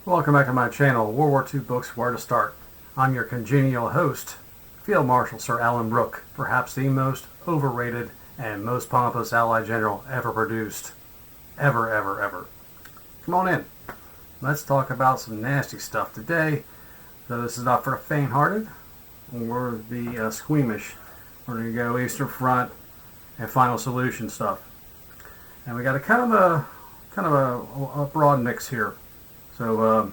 Welcome back to my channel, World War II Books Where to Start. I'm your congenial host, Field Marshal Sir Alan Brooke, perhaps the most overrated and most pompous Allied general ever produced. Ever. Come on in. Let's talk about some nasty stuff today. So this is not for the faint-hearted or the squeamish. We're going to go Eastern Front and Final Solution stuff. And we got a kind of a broad mix here. So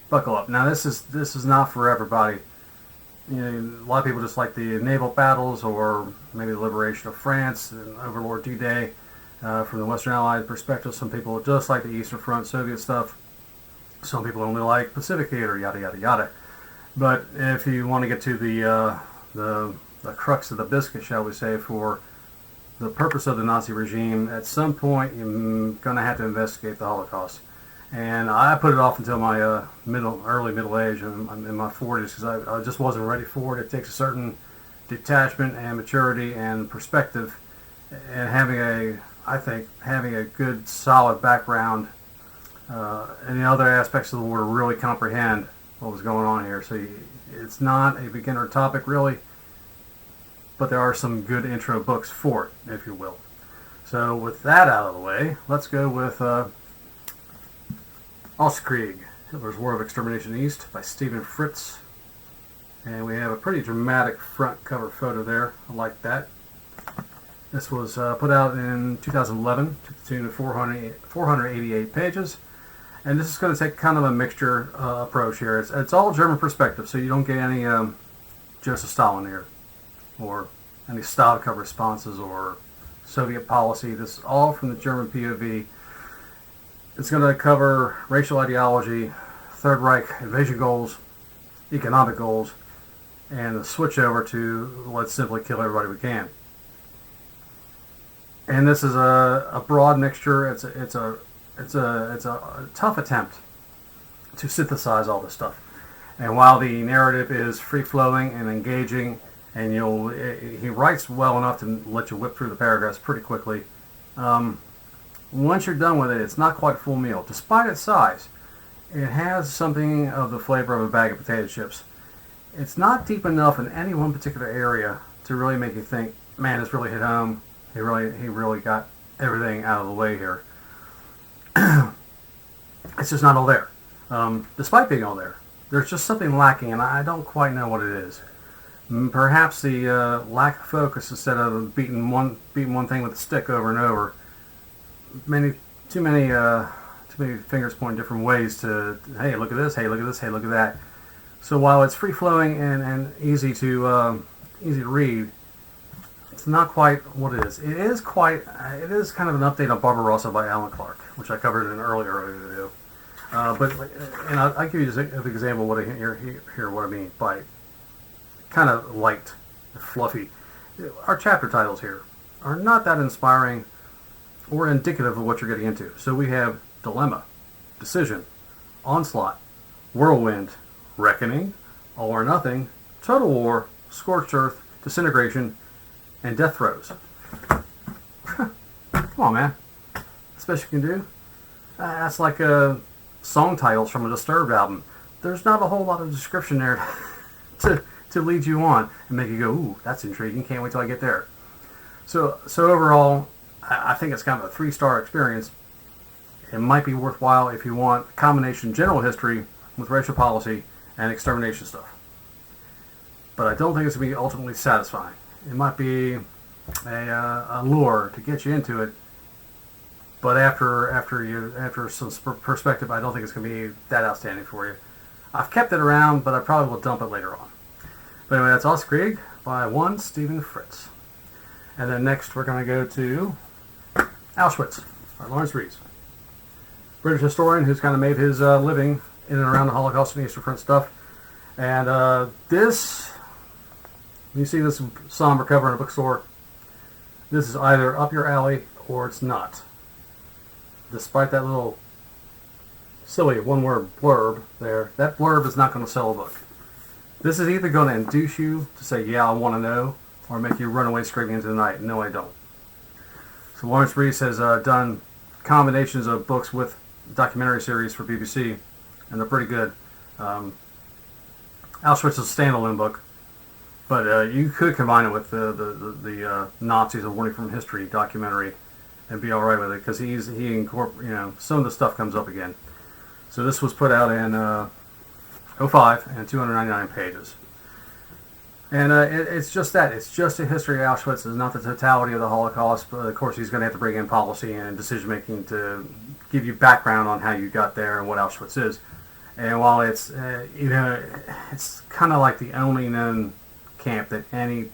buckle up. Now this is not for everybody. You know, a lot of people just like the naval battles or maybe the liberation of France and Overlord D-Day from the Western Allied perspective. Some people just like the Eastern Front Soviet stuff. Some people only like Pacific Theater, yada yada yada. But if you want to get to the crux of the biscuit, shall we say, for the purpose of the Nazi regime, at some point you're going to have to investigate the Holocaust. And I put it off until my early middle age. I'm in my 40s because I just wasn't ready for it. It takes a certain detachment and maturity and perspective, and having a good solid background in the other aspects of the war to really comprehend what was going on here. So it's not a beginner topic really, but there are some good intro books for it, if you will. So with that out of the way, let's go with Auschwitz, Hitler's War of Extermination East by Fritz. And we have a pretty dramatic front cover photo there. I like that. This was put out in 2011 to the tune of 488 pages. And this is going to take kind of a mixture approach here. It's all German perspective, so you don't get any Joseph Stalin here, or any Stavka responses or Soviet policy. This is all from the German POV. It's going to cover racial ideology, Third Reich invasion goals, economic goals, and the switch over to let's simply kill everybody we can. And this is a broad mixture. It's a tough attempt to synthesize all this stuff. And while the narrative is free-flowing and engaging, and he writes well enough to let you whip through the paragraphs pretty quickly. Once you're done with it, it's not quite a full meal. Despite its size, it has something of the flavor of a bag of potato chips. It's not deep enough in any one particular area to really make you think, man, this really hit home. He really got everything out of the way here. It's just not all there. Despite being all there, there's just something lacking, and I don't quite know what it is. Perhaps the lack of focus instead of beating one thing with a stick over and over. Too many fingers point different ways to, hey, look at this, hey, look at this, hey, look at that. So while it's free-flowing and easy to read, it's not quite what it is. It is kind of an update on Barbarossa by Alan Clark, which I covered in an earlier video. And I'll give you an example of what I hear what I mean by kind of light, fluffy. Our chapter titles here are not that inspiring or indicative of what you're getting into. So we have Dilemma, Decision, Onslaught, Whirlwind, Reckoning, All or Nothing, Total War, Scorched Earth, Disintegration, and Death Throes. Come on, man. That's the best you can do. That's like song titles from a Disturbed album. There's not a whole lot of description there to lead you on and make you go, ooh, that's intriguing, can't wait till I get there. So overall, I think it's kind of a 3-star experience. It might be worthwhile if you want a combination general history with racial policy and extermination stuff. But I don't think it's going to be ultimately satisfying. It might be a lure to get you into it, but after some perspective, I don't think it's going to be that outstanding for you. I've kept it around, but I probably will dump it later on. But anyway, that's Auschwitz by one Fritz. And then next we're going to go to Auschwitz by Laurence Rees, British historian who's kind of made his living in and around the Holocaust and Eastern Front stuff. And this, you see this somber cover in a bookstore, this is either up your alley or it's not. Despite that little silly one-word blurb there, that blurb is not going to sell a book. This is either going to induce you to say, yeah, I want to know, or make you run away screaming into the night. No, I don't. So Laurence Rees has done combinations of books with documentary series for BBC and they're pretty good. Um, Auschwitz is a standalone book, but you could combine it with the Nazis: A Warning from History documentary, and be all right with it because some of the stuff comes up again. So this was put out in '05 and 299 pages. And it's just that. It's just a history of Auschwitz. It's not the totality of the Holocaust. But of course, he's going to have to bring in policy and decision making to give you background on how you got there and what Auschwitz is. And while it's it's kind of like the only known camp that any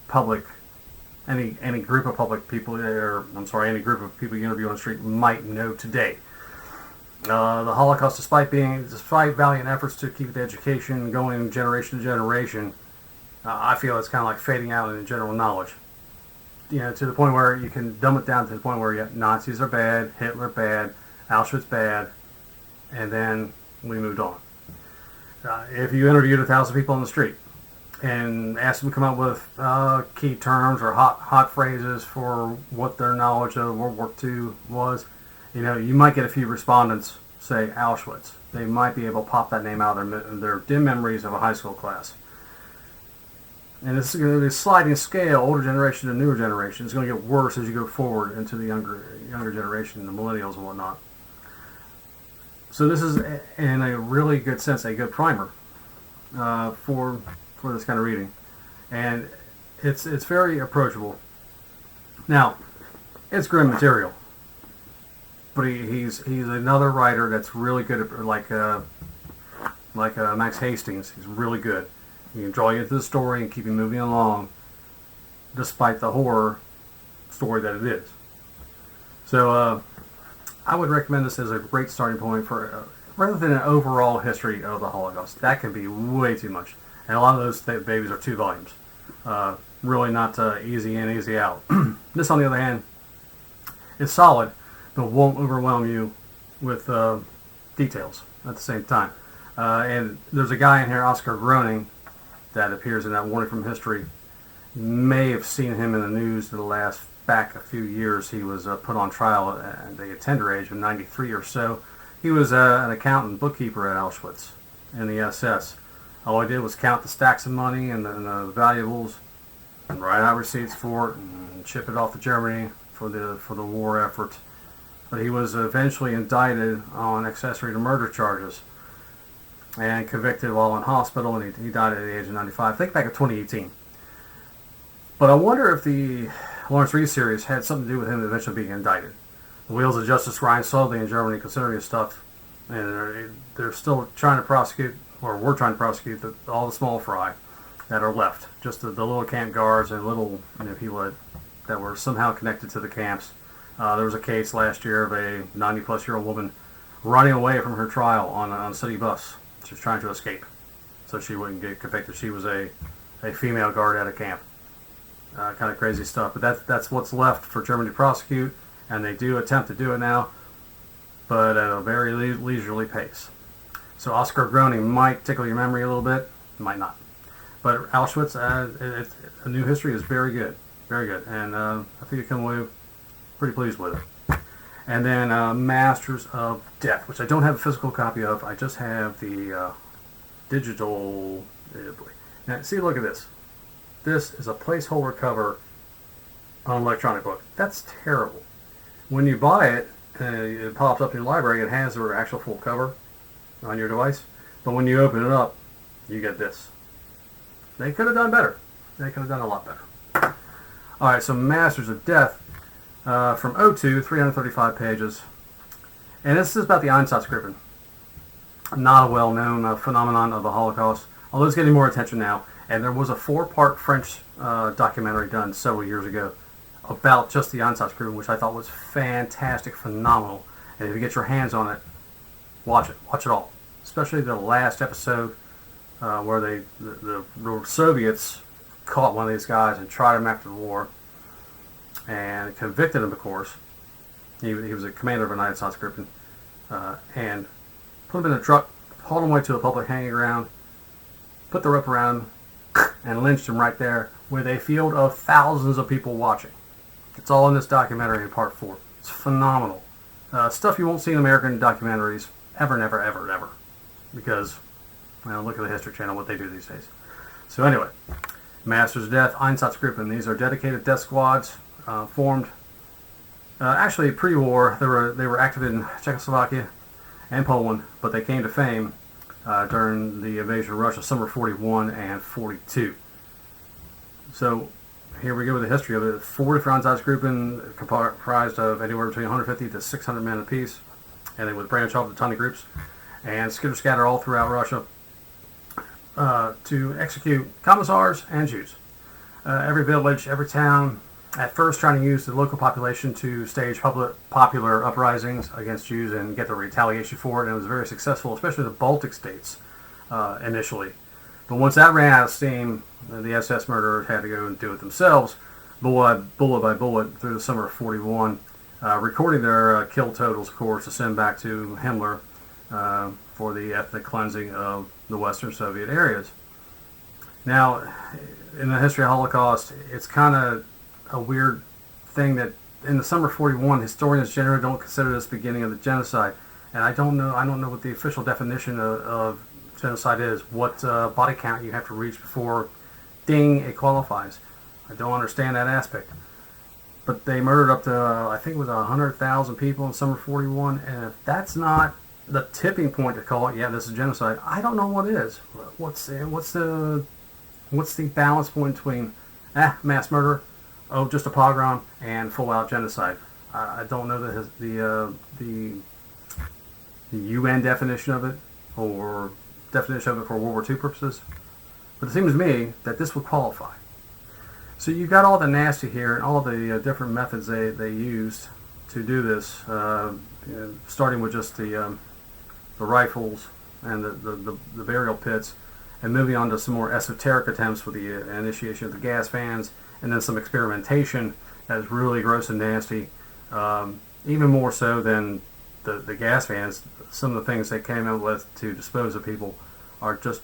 group of public people, any group of people you interview on the street might know today. The Holocaust, despite valiant efforts to keep the education going generation to generation, I feel it's kind of like fading out in general knowledge. To the point where you can dumb it down to the point where Nazis are bad, Hitler bad, Auschwitz bad, and then we moved on. If you interviewed 1,000 people on the street and asked them to come up with key terms or hot phrases for what their knowledge of World War II was, you might get a few respondents say Auschwitz. They might be able to pop that name out of their dim memories of a high school class. And this is going to be a sliding scale, older generation to newer generation. It's going to get worse as you go forward into the younger generation, the millennials and whatnot. So this is, in a really good sense, a good primer for this kind of reading, and it's very approachable. Now, it's grim material, but he's another writer that's really good at like Max Hastings. He's really good. He can draw you into the story and keep you moving along, despite the horror story that it is. So I would recommend this as a great starting point for rather than an overall history of the Holocaust. That can be way too much, and a lot of those babies are 2 volumes. Really not easy in, easy out. This, on the other hand, is solid, but won't overwhelm you with details at the same time. And there's a guy in here, Oscar Groening, that appears in that Warning from History. You may have seen him in the news back a few years. He was put on trial at the tender age of 93 or so. He was an accountant, bookkeeper at Auschwitz in the SS. All he did was count the stacks of money and the valuables, and write out receipts for it, and ship it off to Germany for the war effort. But he was eventually indicted on accessory to murder charges and convicted while in hospital, and he died at the age of 95. I think back in 2018. But I wonder if the Laurence Rees series had something to do with him eventually being indicted. The wheels of justice grind slowly in Germany considering his stuff, and they're still trying to prosecute, or we're trying to prosecute, all the small fry that are left. Just the little camp guards and little people that were somehow connected to the camps. There was a case last year of a 90-plus-year-old woman running away from her trial on a city bus. She was trying to escape, so she wouldn't get convicted. She was a female guard at a camp. Kind of crazy stuff, but that's what's left for Germany to prosecute, and they do attempt to do it now, but at a very leisurely pace. So Oscar Groening might tickle your memory a little bit, might not. But Auschwitz, A New History is very good, and I think you come away pretty pleased with it. And then Masters of Death, which I don't have a physical copy of. I just have the digital. Now, see, look at this. This is a placeholder cover on an electronic book. That's terrible. When you buy it, it pops up in your library. It has the actual full cover on your device. But when you open it up, you get this. They could have done better. They could have done a lot better. All right, so Masters of Death. From '02, 335 pages. And this is about the Einsatzgruppen. Not a well-known phenomenon of the Holocaust, although it's getting more attention now. And there was a 4-part French documentary done several years ago about just the Einsatzgruppen, which I thought was fantastic, phenomenal. And if you get your hands on it, watch it all. Especially the last episode where the Soviets caught one of these guys and tried him after the war. And convicted him, of course. He was a commander of an Einsatzgruppen, and put him in a truck, hauled him away to a public hanging ground, put the rope around him, and lynched him right there with a field of thousands of people watching. It's all in this documentary in part 4. It's phenomenal. Stuff you won't see in American documentaries ever, never, ever, ever. because, well, look at the History Channel, what they do these days. So anyway, Masters of Death, Einsatzgruppen. These are dedicated death squads formed. Actually, pre-war, they were active in Czechoslovakia and Poland, but they came to fame during the invasion of Russia, summer 41 and 42. So here we go with the history of it. 4 different Einsatzgruppen comprised of anywhere between 150 to 600 men apiece, and they would branch off to tiny groups and skitter-scatter all throughout Russia to execute commissars and Jews. Every village, every town, at first trying to use the local population to stage popular uprisings against Jews and get the retaliation for it, and it was very successful, especially the Baltic states initially. But once that ran out of steam, the SS murderers had to go and do it themselves, bullet by bullet, through the summer of 41, recording their kill totals, of course, to send back to Himmler for the ethnic cleansing of the Western Soviet areas. Now, in the history of the Holocaust, it's kind of a weird thing that in the summer of 41, historians generally don't consider this the beginning of the genocide. And I don't know what the official definition of genocide is, what body count you have to reach before, ding, it qualifies. I don't understand that aspect. But they murdered up to, I think it was 100,000 people in summer 41, and if that's not the tipping point to call it, yeah, this is genocide, I don't know what is. What's the balance point between mass murder, oh, just a pogrom, and full-out genocide? I don't know the UN definition of it, or definition of it for World War II purposes, but it seems to me that this would qualify. So you've got all the nasty here and all the different methods they used to do this, starting with just the rifles and the burial pits, and moving on to some more esoteric attempts with the initiation of the gas fans, and then some experimentation that is really gross and nasty, even more so than the gas fans. Some of the things they came up with to dispose of people are just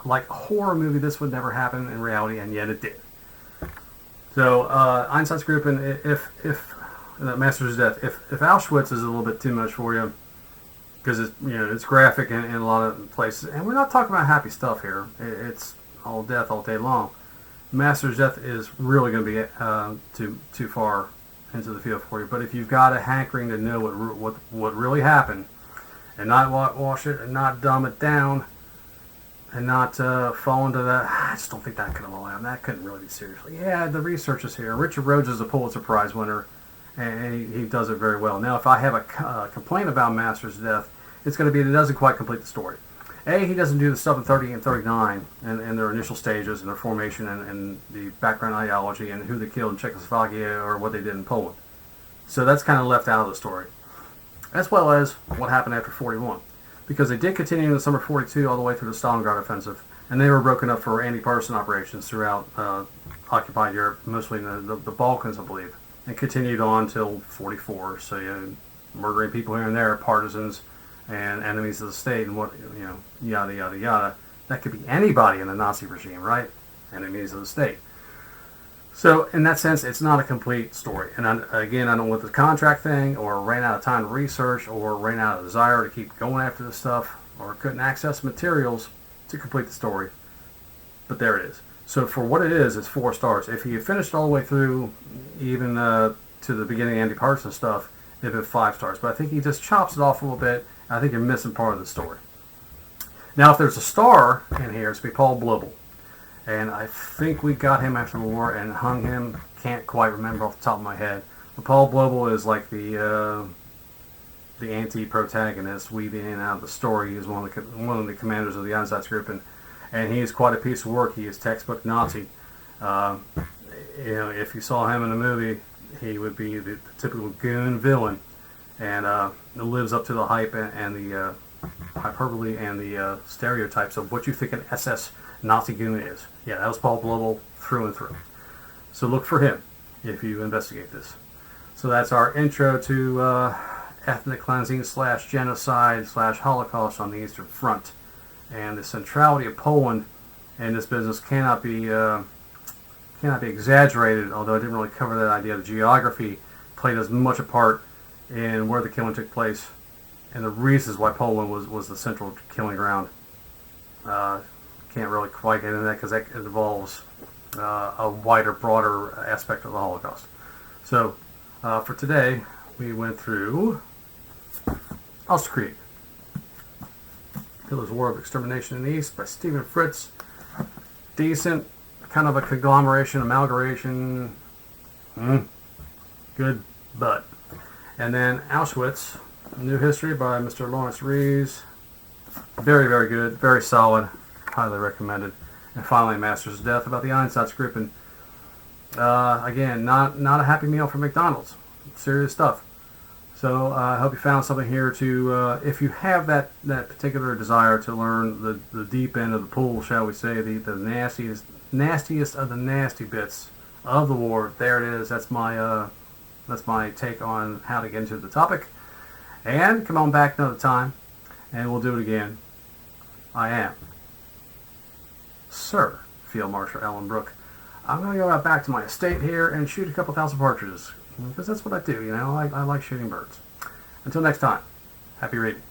like a horror movie. This would never happen in reality, and yet it did. So Einsatzgruppen, if Masters of Death, if Auschwitz is a little bit too much for you, because it's graphic in a lot of places, and we're not talking about happy stuff here. It's all death all day long. Masters of Death is really going to be too far into the field for you. But if you've got a hankering to know what really happened, and not wash it, and not dumb it down, and not fall into that, I just don't think that could have allowed. That couldn't really be seriously. Yeah, the research is here. Richard Rhodes is a Pulitzer Prize winner, and he does it very well. Now, if I have a complaint about Masters of Death, it's going to be that it doesn't quite complete the story. He doesn't do the stuff in 30 and 39 and their initial stages and their formation and the background ideology and who they killed in Czechoslovakia or what they did in Poland. So that's kind of left out of the story, as well as what happened after 41. Because they did continue in the summer 42 all the way through the Stalingrad offensive, and they were broken up for anti-partisan operations throughout occupied Europe, mostly in the Balkans, I believe, and continued on till 44. So murdering people here and there, partisans and enemies of the state, and yada yada yada. That could be anybody in the Nazi regime, right? Enemies of the state. So in that sense, it's not a complete story. And I don't know what the contract thing, or ran out of time to research, or ran out of desire to keep going after this stuff, or couldn't access materials to complete the story. But there it is. So for what it is, it's 4 stars. If you finished all the way through, even to the beginning anti-partisan stuff, it'd be 5 stars. But I think he just chops it off a little bit. I think you're missing part of the story. Now, if there's a star in here, it's be Paul Blobel. And I think we got him after the war and hung him. Can't quite remember off the top of my head. But Paul Blobel is like the anti-protagonist weaving in and out of the story. He is one of the commanders of the Einsatzgruppen, and he is quite a piece of work. He is textbook Nazi. If you saw him in a movie, he would be the typical goon villain, and lives up to the hype and the hyperbole and the stereotypes of what you think an SS Nazi goon is. Yeah, that was Paul Blobel through and through. So look for him if you investigate this. So that's our intro to ethnic cleansing / genocide / Holocaust on the Eastern Front. And the centrality of Poland in this business cannot be exaggerated, although I didn't really cover that idea. The geography played as much a part in where the killing took place and the reasons why Poland was the central killing ground. Can't really quite get into that because that involves a wider, broader aspect of the Holocaust. So, for today, we went through Auschwitz, Hitler's War of Extermination in the East by Stephen Fritz. Decent, kind of a conglomeration, amalgamation. Good, but. And then Auschwitz, New History by Mr. Laurence Rees. Very, very good, very solid, highly recommended. And finally, Masters of Death about the Einsatzgruppe. And again, not a happy meal for McDonald's. Serious stuff. So I hope you found something here to, if you have that particular desire to learn the deep end of the pool, shall we say, the nastiest of the nasty bits of the war. There it is. That's my take on how to get into the topic. And come on back another time, and we'll do it again. I am Sir Field Marshal Alan Brooke. I'm going to go out back to my estate here and shoot a couple thousand partridges, because that's what I do, you know. I like shooting birds. Until next time, happy reading.